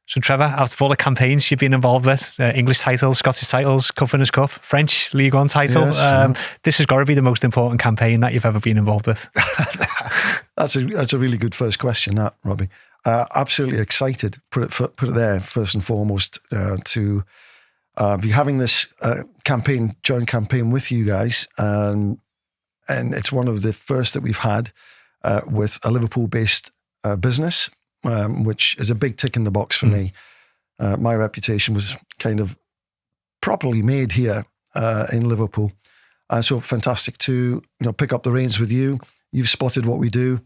So Trevor, out of all the campaigns you've been involved with, English titles, Scottish titles, Governors' Cup, French League One title, Yes, this has got to be the most important campaign that you've ever been involved with. That's a really good first question, that, Robbie. Absolutely excited, put it there first and foremost, to be having this joint campaign with you guys. And it's one of the first that we've had with a Liverpool-based business, which is a big tick in the box for me. My reputation was kind of properly made here in Liverpool. So fantastic to pick up the reins with you. You've spotted what we do,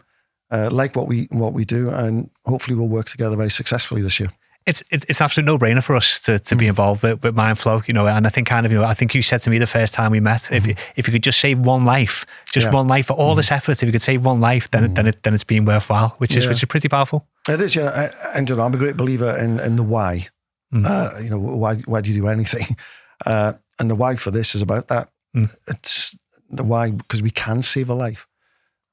like what we do, and hopefully we'll work together very successfully this year. It's absolute no-brainer for us to be involved with Mindflow, and I think I think you said to me the first time we met, if you could just save one life, one life for all this effort, if you could save one life, then it's been worthwhile, which is pretty powerful. It is, and I'm a great believer in the why. Why do you do anything? And the why for this is about that. It's the why because we can save a life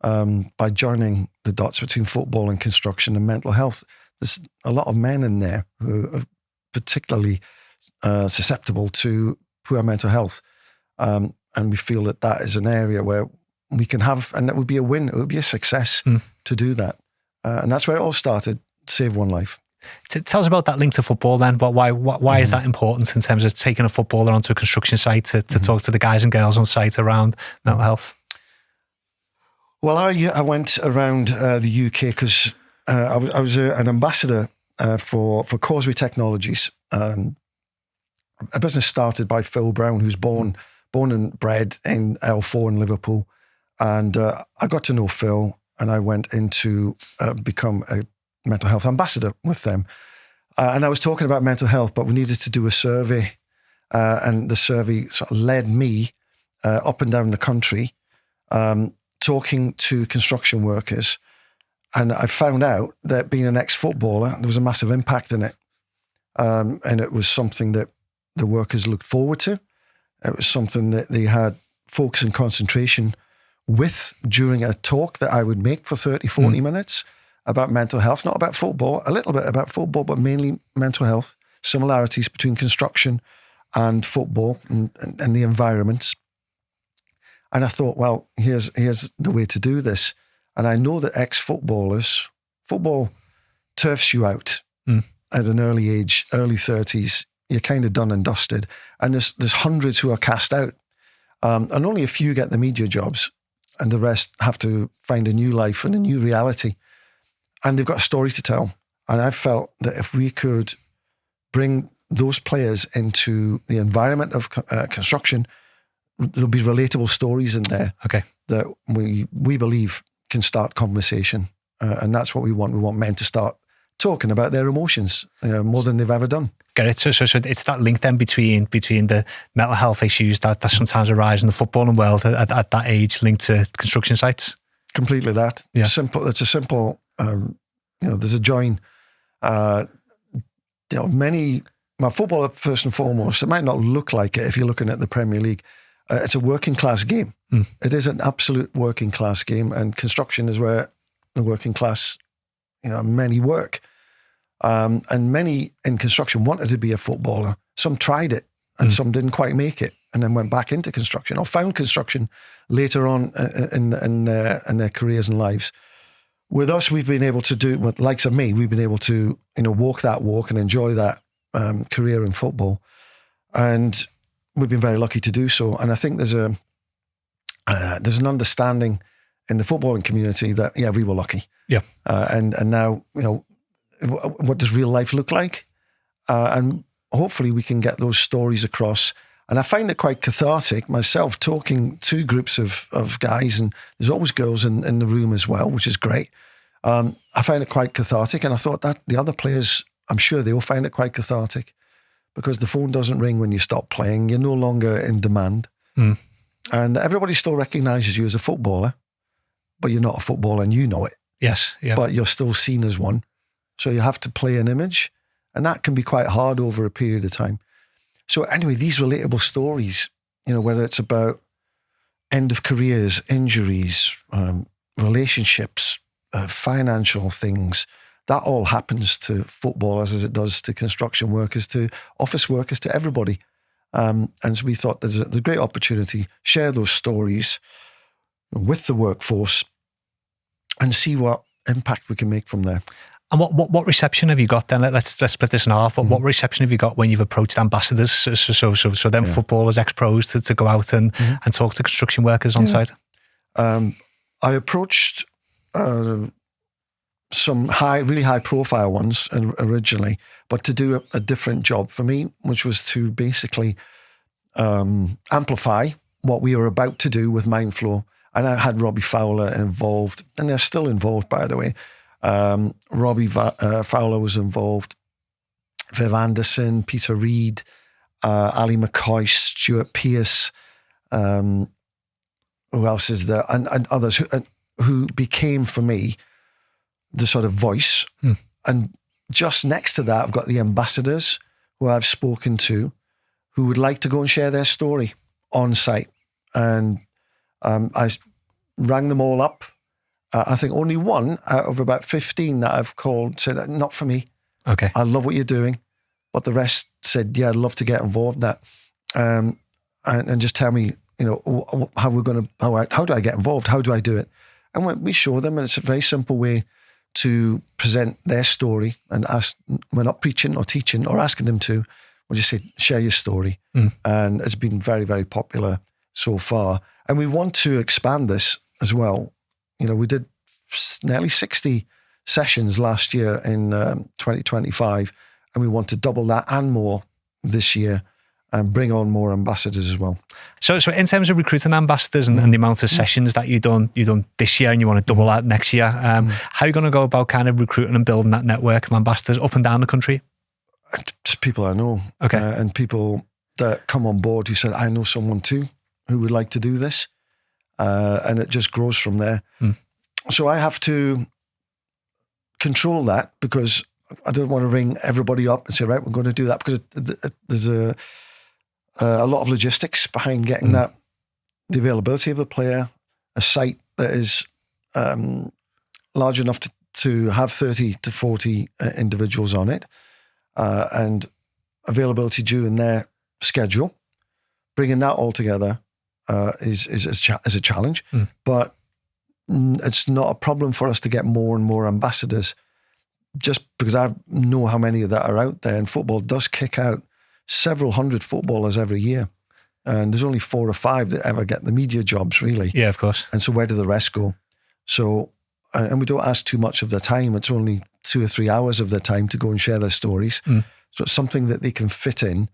by joining the dots between football and construction and mental health. There's a lot of men in there who are particularly susceptible to poor mental health. And we feel that is an area where we can have, and that would be a win, it would be a success to do that. And that's where it all started, save one life. Tell us about that link to football then. Why is that important in terms of taking a footballer onto a construction site to talk to the guys and girls on site around mental health? Well, I went around the UK because I was an ambassador for Causeway Technologies, a business started by Phil Brown, who's born and bred in L4 in Liverpool. And I got to know Phil, and I went in to become a mental health ambassador with them. And I was talking about mental health, but we needed to do a survey. And the survey sort of led me up and down the country, talking to construction workers. And I found out that being an ex-footballer, there was a massive impact in it. And it was something that the workers looked forward to. It was something that they had focus and concentration with during a talk that I would make for 30, 40 minutes about mental health, not about football, a little bit about football, but mainly mental health, similarities between construction and football and the environments. And I thought, well, here's the way to do this. And I know that ex-footballers, football turfs you out at an early age, early 30s. You're kind of done and dusted. And there's hundreds who are cast out. And only a few get the media jobs. And the rest have to find a new life and a new reality. And they've got a story to tell. And I felt that if we could bring those players into the environment of construction, there'll be relatable stories in there that we believe can start conversation. And that's what we want. We want men to start talking about their emotions more than they've ever done. Get it? So it's that link then between the mental health issues that sometimes arise in the footballing world at that age linked to construction sites? Completely that. Yeah. Simple. It's a simple, there's a join. Football, first and foremost, it might not look like it if you're looking at the Premier League. It's a working class game. It is an absolute working class game, and construction is where the working class, many work. And many in construction wanted to be a footballer. Some tried it and some didn't quite make it and then went back into construction or found construction later on in their careers and lives. With us, we've been able to do, what likes of me, we've been able to, walk that walk and enjoy that career in football. And we've been very lucky to do so. And I think there's an understanding in the footballing community that, we were lucky. Yeah. And now, what does real life look like? And hopefully we can get those stories across. And I find it quite cathartic myself talking to groups of guys, and there's always girls in the room as well, which is great. I find it quite cathartic. And I thought that the other players, I'm sure they will find it quite cathartic because the phone doesn't ring when you stop playing. You're no longer in demand. And everybody still recognises you as a footballer, but you're not a footballer and you know it. Yes. Yeah. But you're still seen as one. So you have to play an image, and that can be quite hard over a period of time. So anyway, these relatable stories, whether it's about end of careers, injuries, relationships, financial things that all happens to footballers as it does to construction workers, to office workers, to everybody. And so we thought there's a great opportunity, share those stories with the workforce and see what impact we can make from there. And what reception have you got then? Let's split this in half. What reception have you got when you've approached ambassadors? So then footballers, ex-pros to go out and talk to construction workers on site? I approached some really high profile ones originally, but to do a different job for me, which was to basically amplify what we were about to do with Mindflow. And I had Robbie Fowler involved, and they're still involved, by the way. Robbie Fowler was involved, Viv Anderson, Peter Reid, Ali McCoy, Stuart Pearce, who else is there? And others who became, for me, the sort of voice. And just next to that, I've got the ambassadors who I've spoken to who would like to go and share their story on site. And I rang them all up. I think only one out of about 15 that I've called said, not for me. Okay. I love what you're doing. But the rest said, yeah, I'd love to get involved in that. And just tell me, how do I get involved? How do I do it? And we show them, and it's a very simple way to present their story and ask. We're not preaching or teaching or asking them to. We'll just say, share your story. And it's been very, very popular so far. And we want to expand this as well. We did nearly 60 sessions last year in 2025, and we want to double that and more this year and bring on more ambassadors as well. So in terms of recruiting ambassadors and the amount of sessions that you've done this year, and you want to double that next year, how are you going to go about kind of recruiting and building that network of ambassadors up and down the country? Just people I know. Okay. And people that come on board who said, I know someone too who would like to do this. And it just grows from there. So I have to control that because I don't want to ring everybody up and say, right, we're going to do that, because there's a lot of logistics behind getting that, the availability of a player, a site that is large enough to have 30 to 40 individuals on it, and availability during their schedule. Bringing that all together is a challenge, but it's not a problem for us to get more and more ambassadors, just because I know how many of that are out there. And football does kick out several hundred footballers every year, and there's only 4 or 5 that ever get the media jobs, really. Yeah, of course. And so where do the rest go? So, and we don't ask too much of their time. It's only 2 or 3 hours of their time to go and share their stories. So it's something that they can fit in,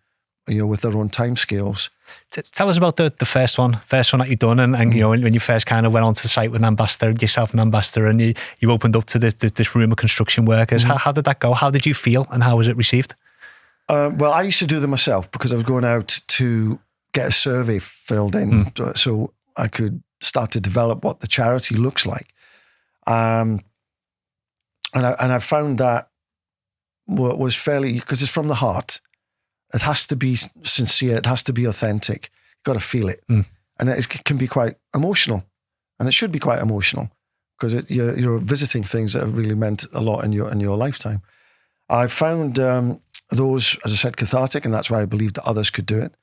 with their own time scales. Tell us about the first one that you've done, and when you first kind of went onto the site with an ambassador, yourself an ambassador, and you opened up to this room of construction workers. How did that go? How did you feel, and how was it received? Well, I used to do them myself because I was going out to get a survey filled in so I could start to develop what the charity looks like. And I found that was fairly, because it's from the heart. It has to be sincere. It has to be authentic. You've got to feel it. And it can be quite emotional. And it should be quite emotional because you're visiting things that have really meant a lot in your lifetime. I found those, as I said, cathartic, and that's why I believed that others could do it.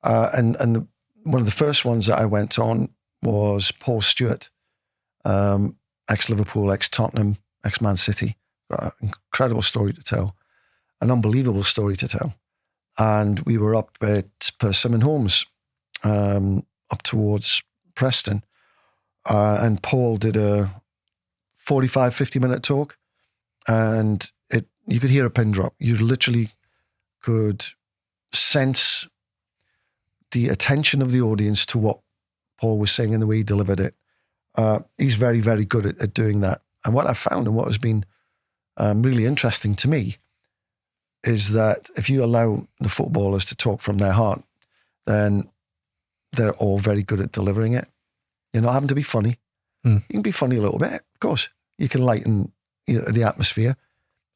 And one of the first ones that I went on was Paul Stewart, ex-Liverpool, ex-Tottenham, ex-Man City. Got an incredible story to tell, an unbelievable story to tell. And we were up at Persimmon Homes, up towards Preston. And Paul did a 45, 50-minute talk. And you could hear a pin drop. You literally could sense the attention of the audience to what Paul was saying and the way he delivered it. He's very, very good at doing that. And what I found, and what has been really interesting to me, is that if you allow the footballers to talk from their heart, then they're all very good at delivering it. You're not having to be funny. You can be funny a little bit, of course. You can lighten the atmosphere.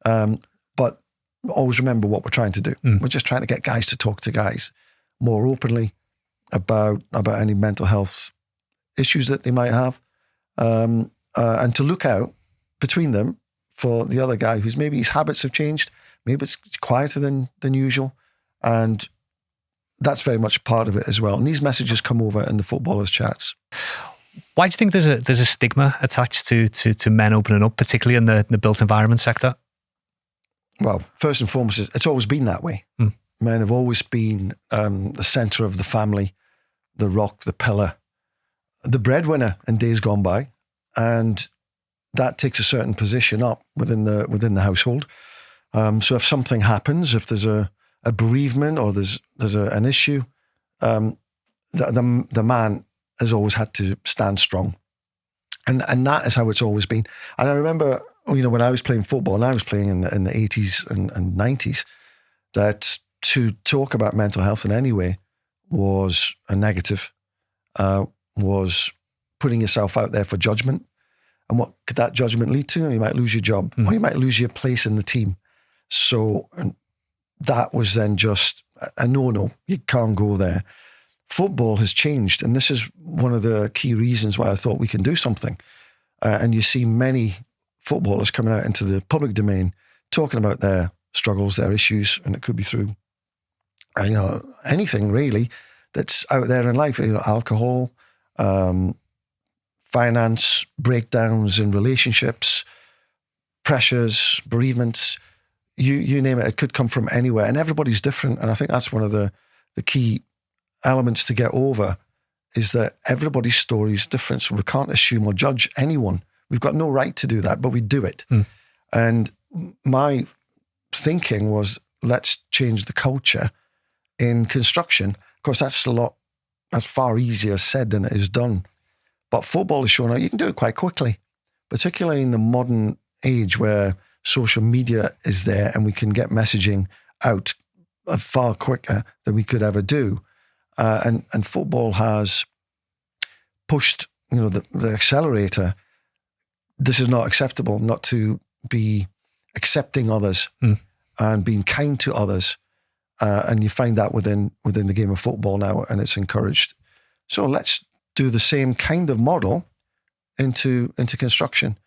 But always remember what we're trying to do. We're just trying to get guys to talk to guys more openly about any mental health issues that they might have, and to look out between them for the other guy who's maybe his habits have changed, maybe it's quieter than usual, and that's very much part of it as well. And these messages come over in the footballers' chats. Why do you think there's a stigma attached to men opening up, particularly in the built environment sector? Well, first and foremost, it's always been that way. Men have always been the centre of the family, the rock, the pillar, the breadwinner in days gone by, and that takes a certain position up within the household. So if something happens, if there's a bereavement or there's an issue, the man has always had to stand strong, and that is how it's always been. And I remember, when I was playing football, and I was playing in the 80s and 90s, that to talk about mental health in any way was a negative, was putting yourself out there for judgment. And what could that judgment lead to? You might lose your job, or you might lose your place in the team. So that was then just a no-no. You can't go there. Football has changed, and this is one of the key reasons why I thought we can do something. And you see many footballers coming out into the public domain talking about their struggles, their issues, and it could be through anything really that's out there in life. Alcohol, finance, breakdowns in relationships, pressures, bereavements, you name it. It could come from anywhere, and everybody's different. And I think that's one of the key elements to get over, is that everybody's story is different. So we can't assume or judge anyone. We've got no right to do that, but we do it. And my thinking was, let's change the culture in construction. Of course, that's far easier said than it is done. But football has shown out you can do it quite quickly, particularly in the modern age where social media is there and we can get messaging out far quicker than we could ever do. And football has pushed, the accelerator. This is not acceptable, not to be accepting others and being kind to others. And you find that within the game of football now, and it's encouraged. So let's do the same kind of model into construction.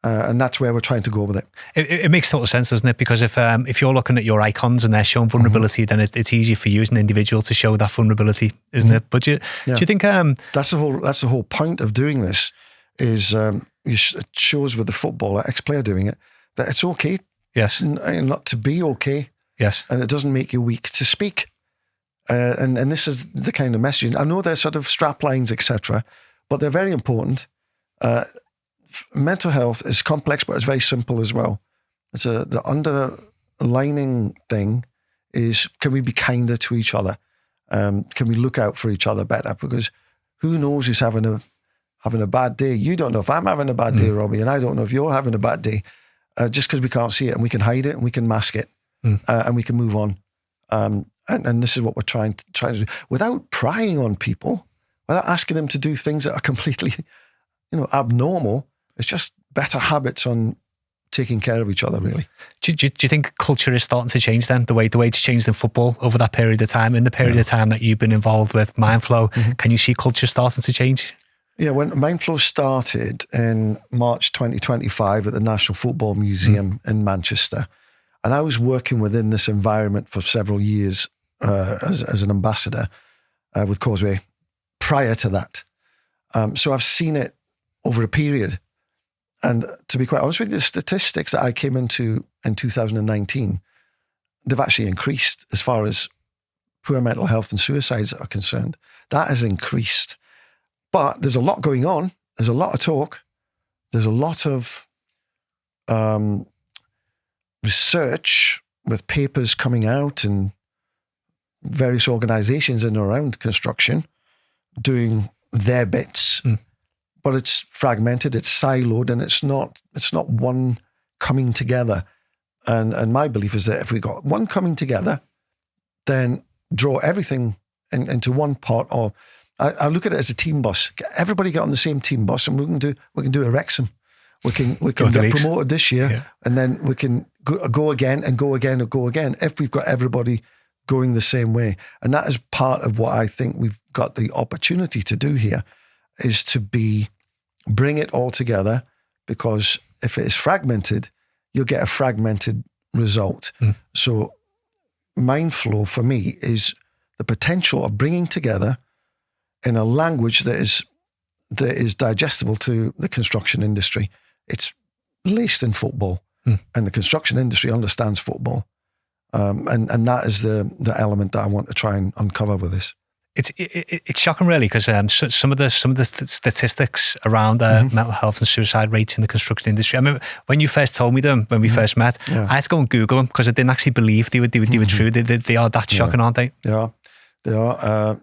And that's where we're trying to go with it. It makes total sense, doesn't it? Because if you're looking at your icons and they're showing vulnerability, then it's easy for you as an individual to show that vulnerability, isn't it? But do you think that's the whole point of doing this? Is it shows with the footballer, ex-player doing it, that it's okay, yes, not to be okay, yes, and it doesn't make you weak to speak. And this is the kind of messaging. I know there's sort of strap lines, etc., but they're very important. Mental health is complex, but it's very simple as well. The underlining thing is, can we be kinder to each other? Can we look out for each other better? Because who knows who's having a bad day? You don't know if I'm having a bad day, Robbie, and I don't know if you're having a bad day. Just because we can't see it, and we can hide it, and we can mask it, and we can move on. And this is what we're trying to do, without prying on people, without asking them to do things that are completely, abnormal. It's just better habits on taking care of each other, really. Do you think culture is starting to change then? The way it's changed in football over that period of time, in the period of time that you've been involved with Mindflow, can you see culture starting to change? Yeah, when Mindflow started in March 2025 at the National Football Museum in Manchester, and I was working within this environment for several years as an ambassador with Causeway prior to that. So I've seen it over a period. And to be quite honest with you, the statistics that I came into in 2019, they've actually increased as far as poor mental health and suicides are concerned. That has increased. But there's a lot going on. There's a lot of talk. There's a lot of research with papers coming out and various organizations in and around construction doing their bits. But it's fragmented, it's siloed, and it's not one coming together. And my belief is that if we got one coming together, then draw everything into one pot. Or I look at it as a team bus. Everybody get on the same team bus, and we can do a Wrexham. We can get promoted this year, and then we can go again and go again and go again if we've got everybody going the same way. And that is part of what I think we've got the opportunity to do here, is to bring it all together, because if it is fragmented, you'll get a fragmented result. So Mindflow for me is the potential of bringing together in a language that is digestible to the construction industry. It's laced in football, and the construction industry understands football. And that is the element that I want to try and uncover with this. It's shocking, really, because some of the statistics around mental health and suicide rates in the construction industry. I remember when you first told me them when we first met, I had to go and Google them because I didn't actually believe they were true. They are that shocking, aren't they? Yeah, they are.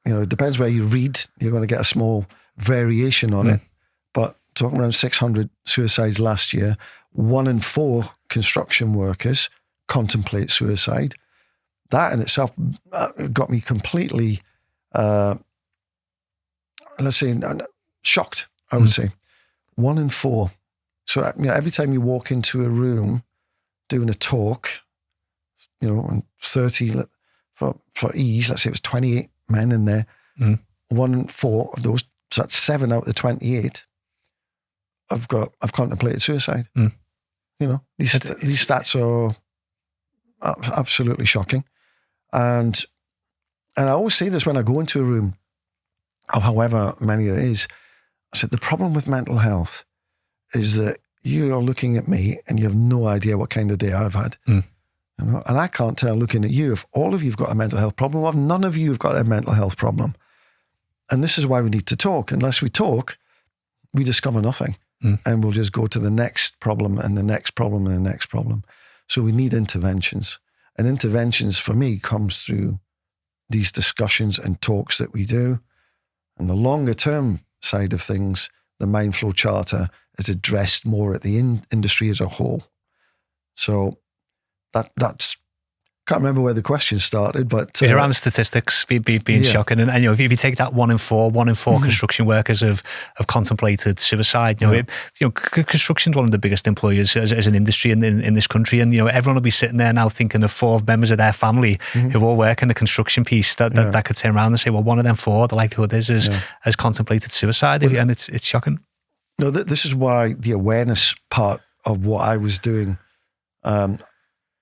It depends where you read. You're going to get a small variation on it, but talking around 600 suicides last year. 1 in 4 construction workers contemplate suicide. That in itself got me completely, shocked, I would say. 1 in 4. So every time you walk into a room doing a talk, and 30, for ease, let's say it was 28 men in there, 1 in 4 of those, so that's 7 out of the 28, I've contemplated suicide. These stats are absolutely shocking. And I always say this when I go into a room, of however many it is, I said, the problem with mental health is that you are looking at me and you have no idea what kind of day I've had. And I can't tell looking at you if all of you've got a mental health problem or if none of you have got a mental health problem. And this is why we need to talk. Unless we talk, we discover nothing. And we'll just go to the next problem and the next problem and the next problem. So we need interventions. And interventions for me comes through these discussions and talks that we do. And the longer term side of things, the Mindflow Charter is addressed more at the industry as a whole. So that's, can't remember where the question started, but it's around the statistics being shocking. And if you take that 1 in 4 construction workers have contemplated suicide. Construction is one of the biggest employers as an industry in this country, and everyone will be sitting there now thinking of 4 members of their family who all work in the construction piece that could turn around and say, well, 1 of them 4, the likelihood has contemplated suicide, and it's shocking. No, this is why the awareness part of what I was doing.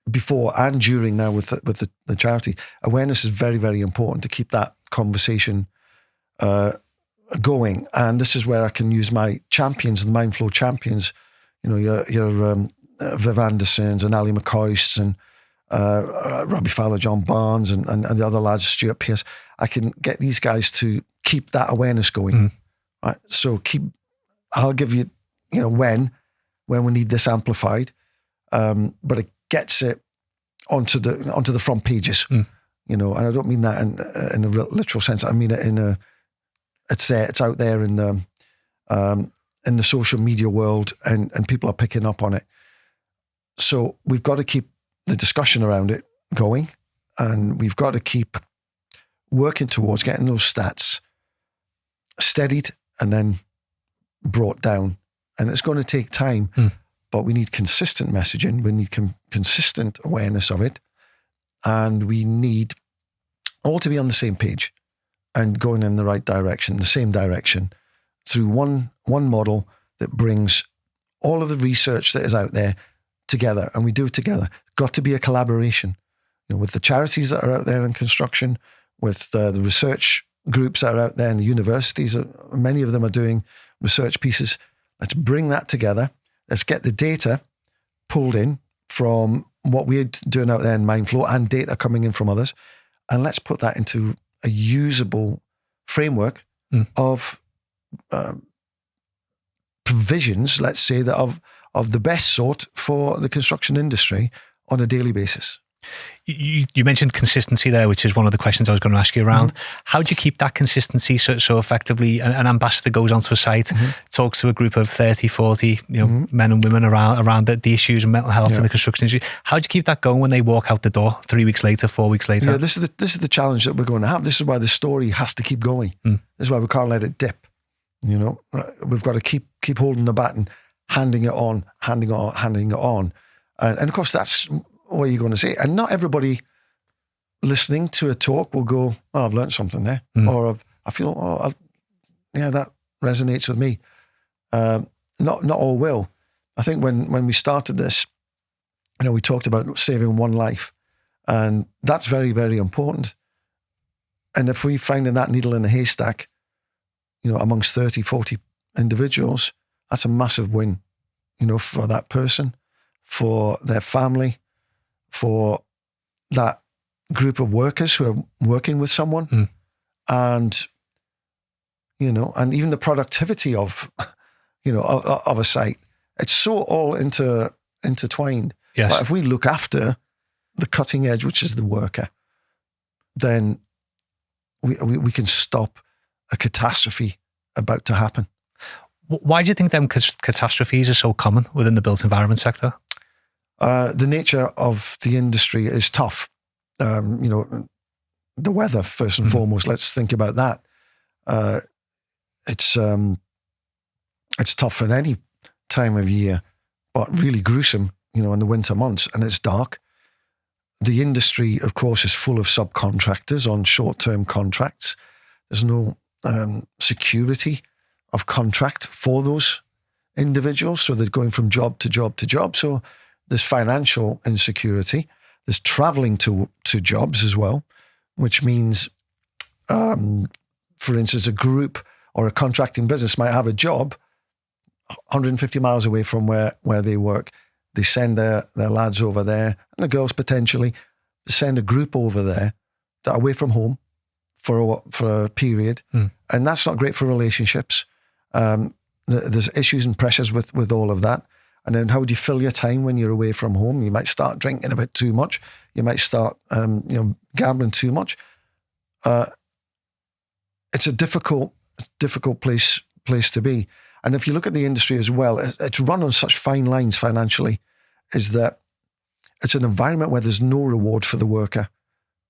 Before and during now with the charity, awareness is very, very important to keep that conversation going. And this is where I can use my champions, the Mindflow champions, your Viv Andersons and Ali McCoysts and Robbie Fowler, John Barnes and the other lads, Stuart Pearce. I can get these guys to keep that awareness going. Right. So I'll give you, when we need this amplified, but it gets it onto the front pages, and I don't mean that in a real literal sense. I mean it it's there, it's out there in the social media world, and people are picking up on it. So we've got to keep the discussion around it going, and we've got to keep working towards getting those stats steadied and then brought down. And it's going to take time. But we need consistent messaging, we need consistent awareness of it, and we need all to be on the same page and going in the right direction, the same direction, through one model that brings all of the research that is out there together, and we do it together. Got to be a collaboration, with the charities that are out there in construction, with the research groups that are out there, and the universities. Many of them are doing research pieces. Let's bring that together. Let's get the data pulled in from what we're doing out there in Mindflow and data coming in from others. And let's put that into a usable framework of provisions, let's say, that of the best sort for the construction industry on a daily basis. You mentioned consistency there, which is one of the questions I was going to ask you around. How do you keep that consistency so effectively? An ambassador goes onto a site, talks to a group of 30, 40 men and women around the issues of mental health in the construction industry. How do you keep that going when they walk out the door 3 weeks later, 4 weeks later? Yeah, this is the challenge that we're going to have. This is why the story has to keep going. This is why we can't let it dip. We've got to keep holding the baton, handing it on. And of course, that's what you're going to say. And not everybody listening to a talk will go, oh, I've learned something there. Or I feel, that resonates with me. Not all will. I think when we started this, we talked about saving one life, and that's very, very important. And if we find that needle in a haystack, amongst 30, 40 individuals, that's a massive win, for that person, for their family, for that group of workers who are working with someone, and and even the productivity of of a site. It's so all intertwined. Yes. But if we look after the cutting edge, which is the worker, then we can stop a catastrophe about to happen. Why do you think them catastrophes are so common within the built environment sector? The nature of the industry is tough. The weather, first and foremost, let's think about that. It's tough in any time of year, but really gruesome, in the winter months, and it's dark. The industry, of course, is full of subcontractors on short-term contracts. There's no security of contract for those individuals, so they're going from job to job to job. So there's financial insecurity. There's traveling to jobs as well, which means, for instance, a group or a contracting business might have a job 150 miles away from where they work. They send their lads over there, and the girls potentially send a group over there that are away from home for a period. And that's not great for relationships. There's issues and pressures with all of that. And then how do you fill your time when you're away from home? You might start drinking a bit too much. You might start gambling too much. It's a difficult place to be. And if you look at the industry as well, it's run on such fine lines financially, is that it's an environment where there's no reward for the worker.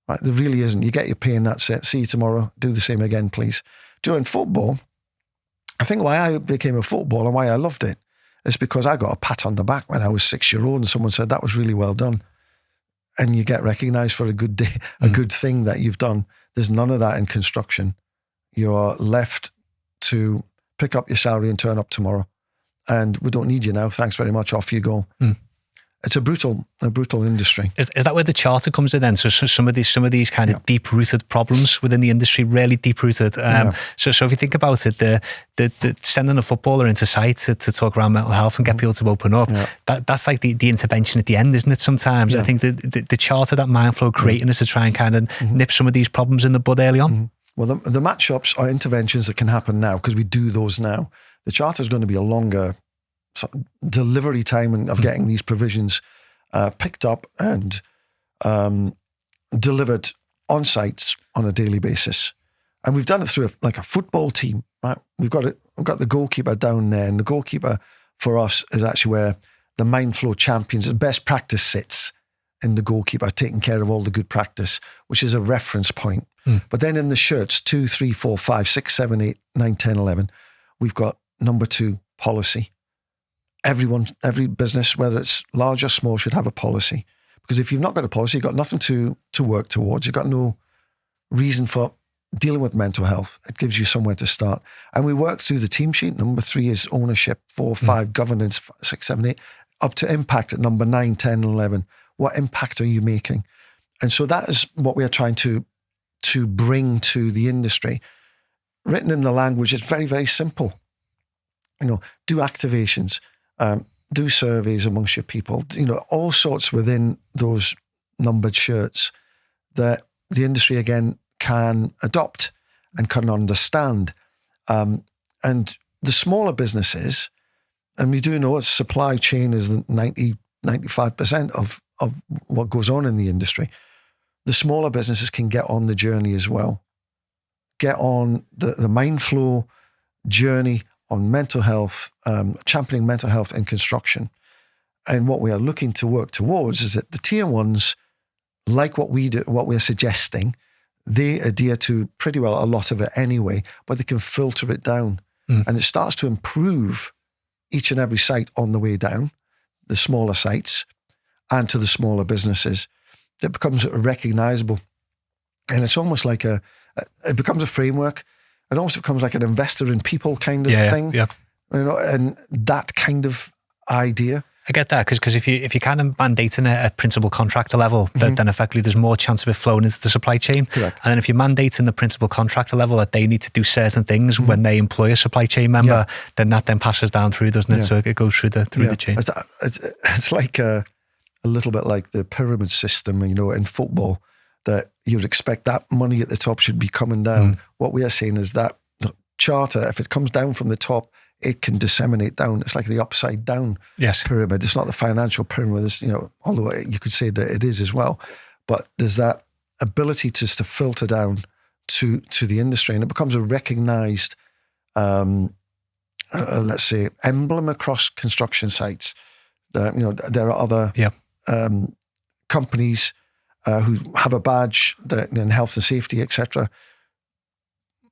Right? There really isn't. You get your pay and that's it. See you tomorrow. Do the same again, please. During football, I think why I became a footballer and why I loved it is because I got a pat on the back when I was 6-year-old and someone said, that was really well done. And you get recognized for a good day, a good thing that you've done. There's none of that in construction. You're left to pick up your salary and turn up tomorrow. And we don't need you now. Thanks very much. Off you go. It's a brutal industry. Is that where the charter comes in then? So some of these kind of deep-rooted problems within the industry, really deep-rooted. So if you think about it, the sending a footballer into site to talk around mental health and get people to open up, that's like the intervention at the end, isn't it, sometimes? I think the charter that Mindflow creating is to try and kind of nip some of these problems in the bud early on. Well, the match-ups are interventions that can happen now because we do those now. The charter is going to be a longer delivery time of getting these provisions picked up and delivered on sites on a daily basis. And we've done it through a football team, right? We've got the goalkeeper down there, and the goalkeeper for us is actually where the Mindflow champions, the best practice sits in the goalkeeper, taking care of all the good practice, which is a reference point. But then in the shirts, 2, 3, 4, 5, 6, 7, 8, 9, 10, 11, we've got number 2, policy. Every business, whether it's large or small, should have a policy. Because if you've not got a policy, you've got nothing to work towards. You've got no reason for dealing with mental health. It gives you somewhere to start. And we work through the team sheet. Number 3 is ownership, 4, 5, governance, 6, 7, 8, up to impact at number 9, 10, 11. What impact are you making? And so that is what we are trying to bring to the industry. Written in the language, it's very, very simple. Do activations, do surveys amongst your people, all sorts within those numbered shirts that the industry, again, can adopt and can understand. And the smaller businesses, and we do know its supply chain is 95% of what goes on in the industry. The smaller businesses can get on the journey as well. Get on the Mindflow journey on mental health, championing mental health in construction. And what we are looking to work towards is that the tier ones, like what we do, what we're suggesting, they adhere to pretty well a lot of it anyway, but they can filter it down. And it starts to improve each and every site on the way down, the smaller sites, and to the smaller businesses. It becomes recognizable. And it's almost like it becomes a framework. It almost becomes like an investor in people kind of thing. And that kind of idea. I get that because if you kind of mandating it at principal contractor level, then effectively there's more chance of it flowing into the supply chain. Correct. And then if you're mandating the principal contractor level that they need to do certain things when they employ a supply chain member, then that then passes down through, doesn't it? So it goes through the chain. It's like a little bit like the pyramid system, in football, that you'd expect that money at the top should be coming down. What we are saying is that the charter, if it comes down from the top, it can disseminate down. It's like the upside down pyramid. It's not the financial pyramid, although you could say that it is as well. But there's that ability to filter down to the industry, and it becomes a recognized, let's say, emblem across construction sites. There are other companies who have a badge in health and safety, etc.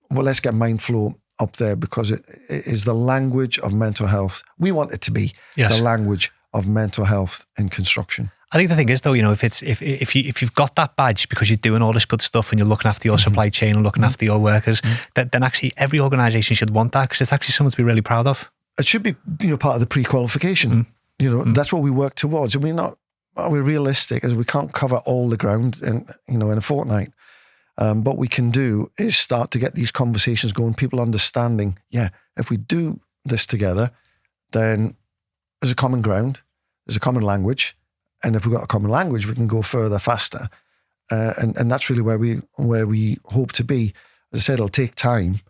Well, let's get Mindflow up there because it is the language of mental health. We want it to be the language of mental health in construction. I think the thing is, though, if you've got that badge because you're doing all this good stuff and you're looking after your supply chain and looking after your workers, then actually every organisation should want that because it's actually something to be really proud of. It should be part of the pre-qualification. That's what we work towards. Are we realistic? As we can't cover all the ground in a fortnight. What we can do is start to get these conversations going, people understanding, if we do this together, then there's a common ground, there's a common language, and if we've got a common language, we can go further, faster. And that's really where we hope to be. As I said, it'll take time,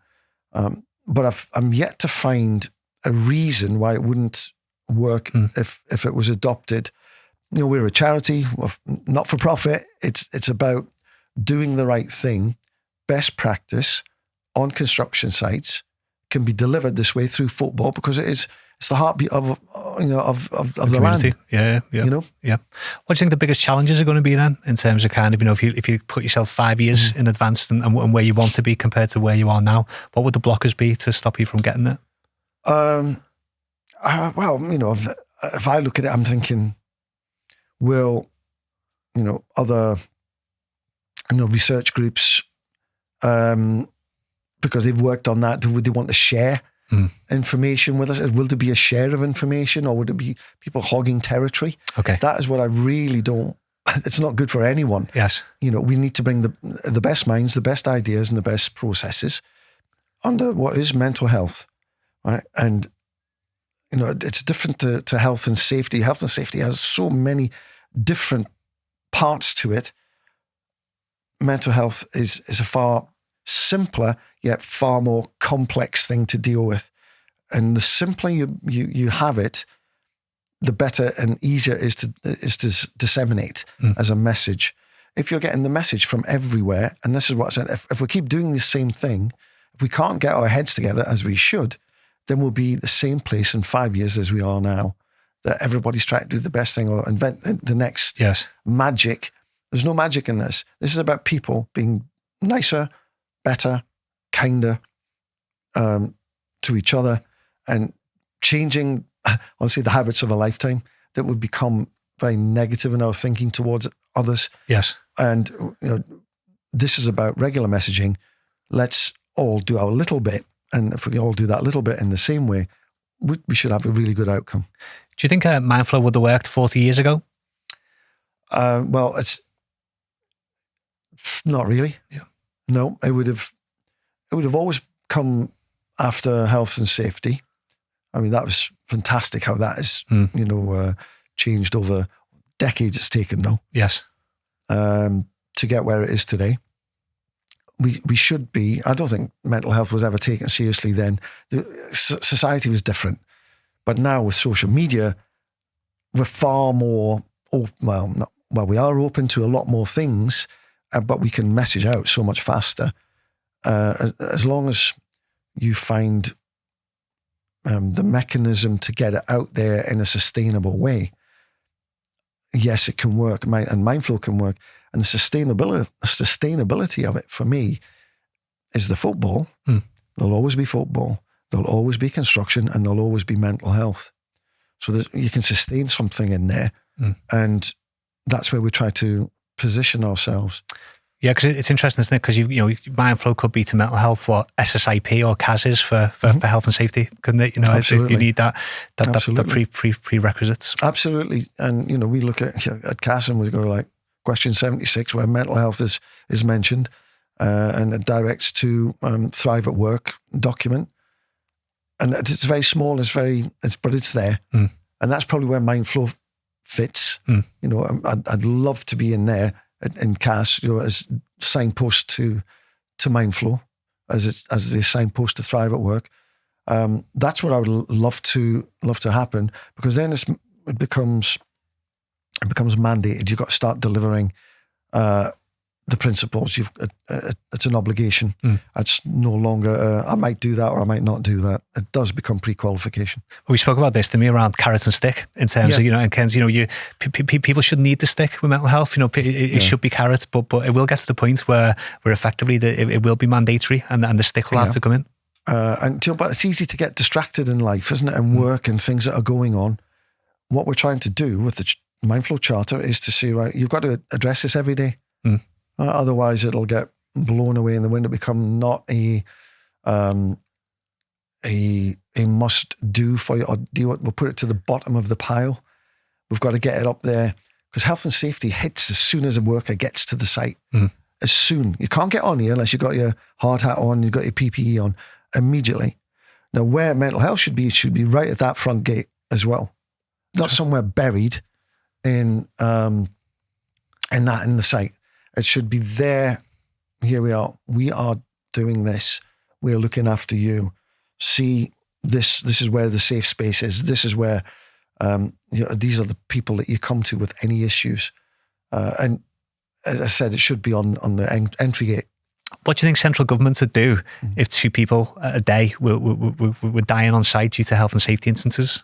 but I'm yet to find a reason why it wouldn't work if it was adopted. We're a charity, not for profit. It's about doing the right thing. Best practice on construction sites can be delivered this way through football because it's the heartbeat of the land. Yeah. What do you think the biggest challenges are going to be then in terms of kind of if you put yourself 5 years in advance and where you want to be compared to where you are now, what would the blockers be to stop you from getting it? If I look at it, I'm thinking, will other research groups, because they've worked on that, would they want to share information with us? Will there be a share of information, or would it be people hogging territory? Okay, that is what I really don't. It's not good for anyone. Yes, we need to bring the best minds, the best ideas, and the best processes under what is mental health, right? And it's different to health and safety. Health and safety has so many different parts to it. Mental health is a far simpler yet far more complex thing to deal with. And the simpler you have it, the better and easier it is to disseminate as a message. If you're getting the message from everywhere, and this is what I said, if we keep doing the same thing, if we can't get our heads together as we should, then we'll be the same place in 5 years as we are now. That everybody's trying to do the best thing or invent the next magic. There's no magic in this. This is about people being nicer, better, kinder to each other and changing, honestly, the habits of a lifetime that would become very negative in our thinking towards others. Yes. And this is about regular messaging. Let's all do our little bit. And if we all do that little bit in the same way, we should have a really good outcome. Do you think Mindflow would have worked 40 years ago? Well, it's not really. Yeah. No, it would have always come after health and safety. I mean, that was fantastic how that has, changed over decades it's taken though. Yes. To get where it is today. We should be, I don't think mental health was ever taken seriously then. Society was different. But now with social media, we're far more, we are open to a lot more things, but we can message out so much faster. As long as you find the mechanism to get it out there in a sustainable way, yes, it can work, and Mindflow can work. And the sustainability of it for me is the football. There'll always be football. There'll always be construction, and there'll always be mental health. So you can sustain something in there, and that's where we try to position ourselves. Yeah, because it's interesting, isn't it? Because Mindflow could be to mental health what SSIP or CAS is for health and safety, couldn't it? Absolutely. You need that prerequisites. Absolutely. And we look at CAS and we go like question 76 where mental health is mentioned, and it directs to Thrive at Work document, and it's very small. But it's there, and that's probably where Mindflow fits. I'd love to be in there in CAS, as signpost to Mindflow, as the signpost to Thrive at Work. That's what I would love to happen, because then it becomes mandated. You've got to start delivering the principles. It's an obligation. It's no longer I might do that or I might not do that. It does become pre-qualification. Well, we spoke about this to me around carrot and stick in terms of and Ken's people should need the stick with mental health. It should be carrots, but it will get to the point where effectively it will be mandatory and the stick will have to come in. But it's easy to get distracted in life, isn't it? And work and things that are going on. What we're trying to do with the Mindflow Charter is to say, right, you've got to address this every day. Otherwise, it'll get blown away in the wind. It become not a must do for you, or we'll put it to the bottom of the pile. We've got to get it up there, because health and safety hits as soon as a worker gets to the site. As soon. You can't get on here unless you've got your hard hat on, you've got your PPE on immediately. Now, where mental health should be right at that front gate as well. Not somewhere buried in the site. It should be there. Here we are. We are doing this. We are looking after you. See, this is where the safe space is. This is where these are the people that you come to with any issues. And as I said, it should be on the entry gate. What do you think central government would do if 2 people a day were dying on site due to health and safety instances?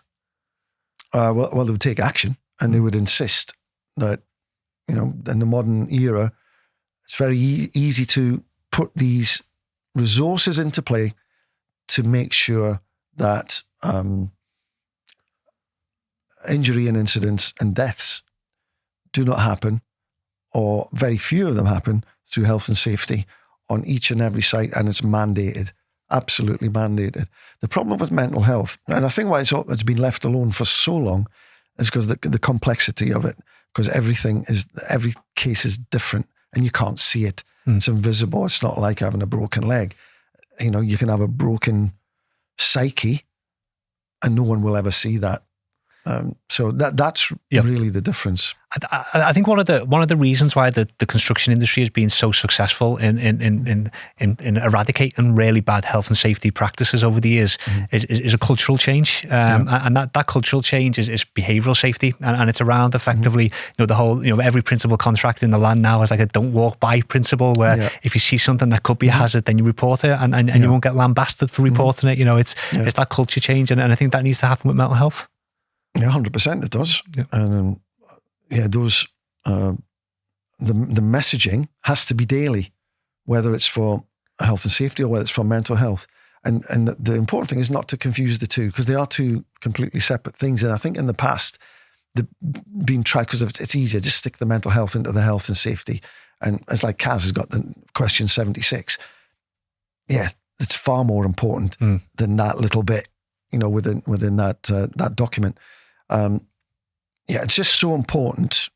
Well, they would take action, and they would insist that, in the modern era, it's very easy to put these resources into play to make sure that injury and incidents and deaths do not happen, or very few of them happen, through health and safety on each and every site, and it's mandated, absolutely mandated. The problem with mental health, and I think why it's been left alone for so long, is because the complexity of it, because every case is different and you can't see it. It's invisible. It's not like having a broken leg. You can have a broken psyche and no one will ever see that. So that's really the difference. I think one of the reasons why the construction industry has been so successful in eradicating really bad health and safety practices over the years is a cultural change, and that cultural change is behavioural safety, and it's around effectively the whole every principal contract in the land now is like a don't walk by principle, where if you see something that could be a hazard, then you report it, and you won't get lambasted for reporting it. It's that culture change, and I think that needs to happen with mental health. Yeah, 100% it does. Yeah. And those the messaging has to be daily, whether it's for health and safety or whether it's for mental health. And the important thing is not to confuse the two, because they are two completely separate things. And I think in the past, they've been tried because it's easier, just stick the mental health into the health and safety. And it's like Kaz has got the question 76. Yeah, it's far more important than that little bit, within that document. It's just so important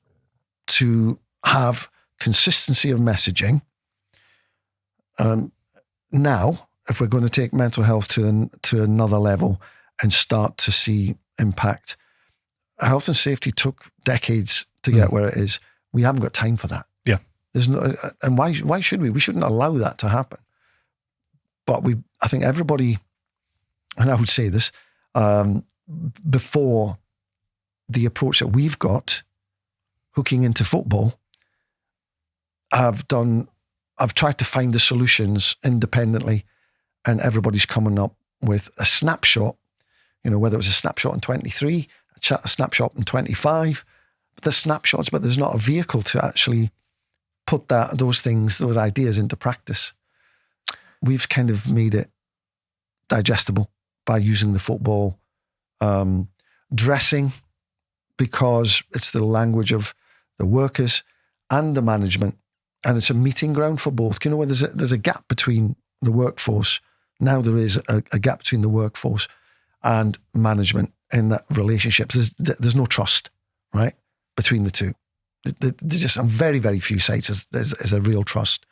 to have consistency of messaging. Now, if we're going to take mental health to another level and start to see impact, health and safety took decades to get where it is. We haven't got time for that. Yeah, there's no, and why should we? We shouldn't allow that to happen. But I think everybody, and I would say this before. The approach that we've got, hooking into football, I've tried to find the solutions independently, and everybody's coming up with a snapshot, whether it was a snapshot in 23, a snapshot in 25, but there's snapshots, but there's not a vehicle to actually put those ideas into practice. We've kind of made it digestible by using the football dressing, because it's the language of the workers and the management. and it's a meeting ground for both. You know, where there's a gap between the workforce. Now there is a gap between the workforce and management in that relationship. There's no trust, right, between the two. There's just on very, very few sites there's a real trust.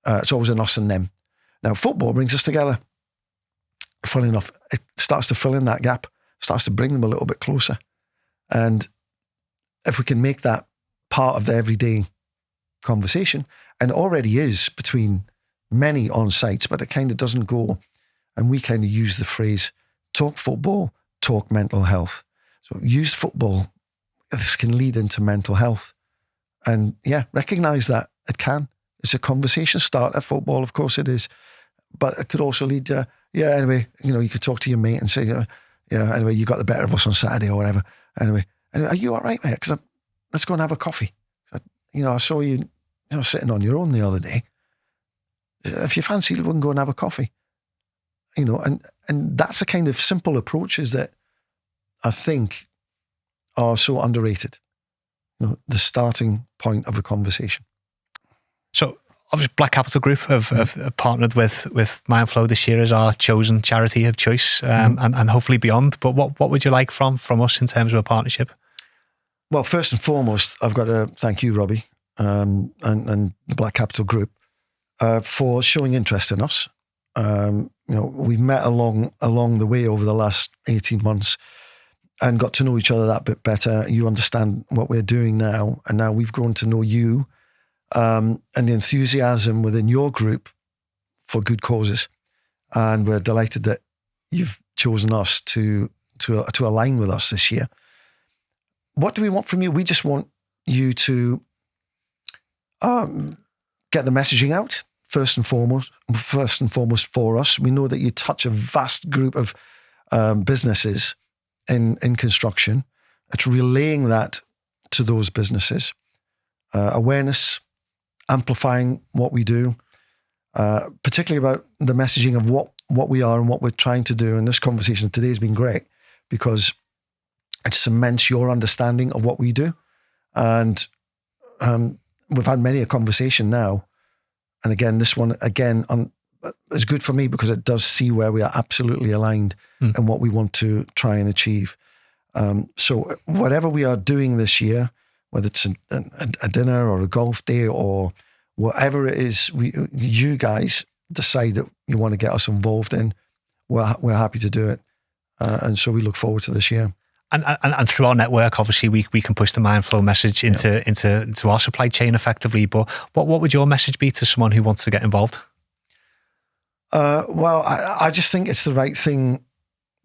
It's always an us and them. Now, football brings us together. Funny enough, it starts to fill in that gap, starts to bring them a little bit closer. And if we can make that part of the everyday conversation, and it already is between many on sites, but it kind of doesn't go. And we kind of use the phrase, talk football, talk mental health. So use football. This can lead into mental health. And yeah, recognize that it can. It's a conversation starter, football, of course it is. But it could also lead to, anyway, you could talk to your mate and say, anyway, you got the better of us on Saturday or whatever. Anyway, are you all right, mate? Because let's go and have a coffee. I saw you sitting on your own the other day. If you fancy, we can go and have a coffee. And that's the kind of simple approaches that I think are so underrated. The starting point of a conversation. So obviously Black Capital Group have partnered with Mindflow this year as our chosen charity of choice, and hopefully beyond. But what would you like from us in terms of a partnership? Well, first and foremost, I've got to thank you, Robbie, and the Black Capital Group for showing interest in us. We've met along the way over the last 18 months and got to know each other that bit better. You understand what we're doing now, and now we've grown to know you and the enthusiasm within your group for good causes. And we're delighted that you've chosen us to align with us this year. What do we want from you? We just want you to get the messaging out first and foremost for us. We know that you touch a vast group of businesses in construction. It's relaying that to those businesses. Awareness, amplifying what we do, particularly about the messaging of what we are and what we're trying to do. And this conversation today has been great because it cements your understanding of what we do. And we've had many a conversation now. And again, this one, is good for me because it does see where we are absolutely aligned in what we want to try and achieve. So whatever we are doing this year, whether it's a dinner or a golf day or whatever it is, you guys decide that you want to get us involved in, we're happy to do it. And so we look forward to this year. And through our network, obviously, we can push the Mindflow message into our supply chain effectively. But what would your message be to someone who wants to get involved? Well, I just think it's the right thing,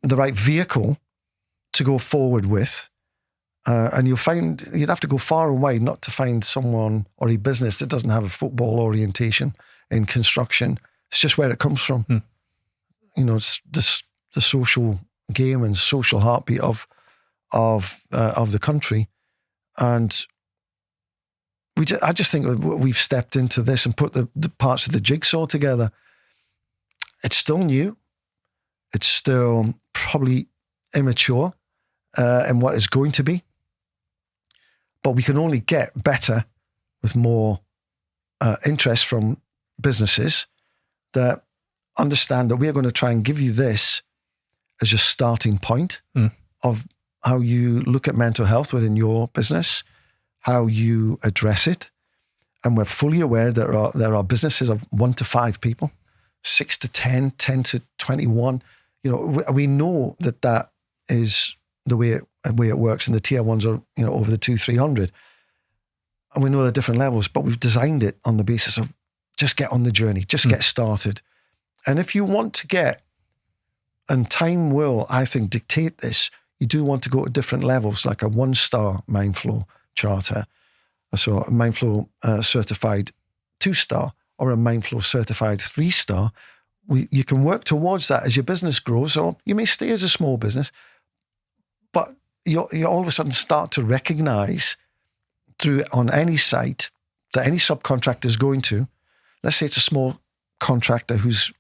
the right vehicle to go forward with. And you'll find you'd have to go far and wide not to find someone or a business that doesn't have a football orientation in construction. It's just where it comes from. It's the social game and social heartbeat of the country. And I just think we've stepped into this and put the parts of the jigsaw together. It's still new. It's still probably immature in what it's going to be. But we can only get better with more interest from businesses that understand that we're going to try and give you this as your starting point of how you look at mental health within your business, how you address it. And we're fully aware that there are businesses of 1 to 5 people, 6 to 10, 10 to 21. We know that is the way it works, and the tier ones are over the 200-300, and we know the different levels. But we've designed it on the basis of just get on the journey, just get started. And if you want to get, and time will, I think, dictate this, you do want to go to different levels, like a 1-star Mindflow charter, so a Mindflow certified 2-star, or a Mindflow certified 3-star. You can work towards that as your business grows, or you may stay as a small business, but you all of a sudden start to recognize on any site that any subcontractor is going to, let's say it's a small contractor who's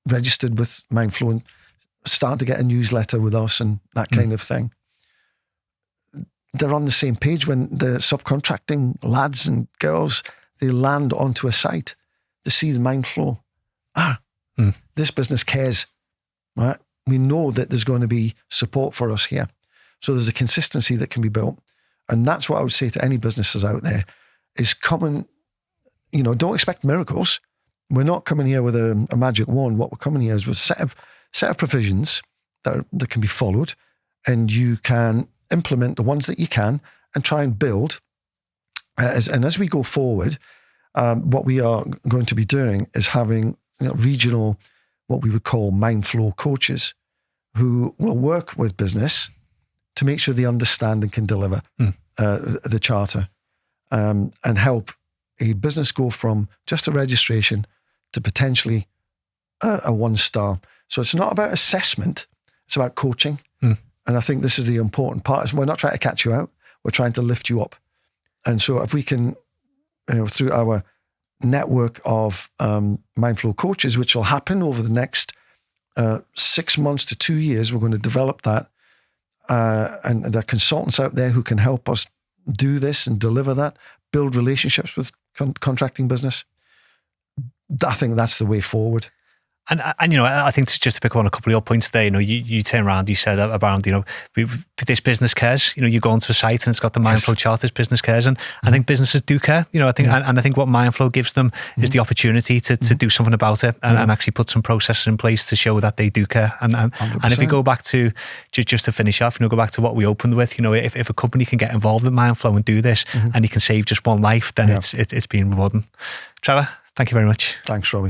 registered with Mindflow and starting to get a newsletter with us and that kind of thing. they're on the same page when the subcontracting lads and girls, they land onto a site to see the Mindflow. This business cares, right? We know that there's going to be support for us here. So there's a consistency that can be built. And that's what I would say to any businesses out there is come and, don't expect miracles. We're not coming here with a magic wand. What we're coming here is with a set of provisions that can be followed, and you can implement the ones that you can and try and build. As we go forward, what we are going to be doing is having regional, what we would call Mindflow coaches, who will work with business to make sure they understand and can deliver the charter, and help a business go from just a registration to potentially a 1-star. So it's not about assessment, it's about coaching. And I think this is the important part. We're not trying to catch you out, we're trying to lift you up. And so if we can, through our network of Mindflow coaches, which will happen over the next 6 months to 2 years, we're going to develop that. And there are consultants out there who can help us do this and deliver that, build relationships with contracting business. I think that's the way forward. And I think just to pick up on a couple of your points there, you turn around, you said about, this business cares. You go onto a site and it's got the Mindflow Charter, this business cares. And I think businesses do care. I think, and I think what Mindflow gives them is the opportunity to do something about it and actually put some processes in place to show that they do care. And if we go back to, just to finish off, go back to what we opened with, if a company can get involved in Mindflow and do this and you can save just one life, then it's being rewarding. Trevor, thank you very much. Thanks, Robbie.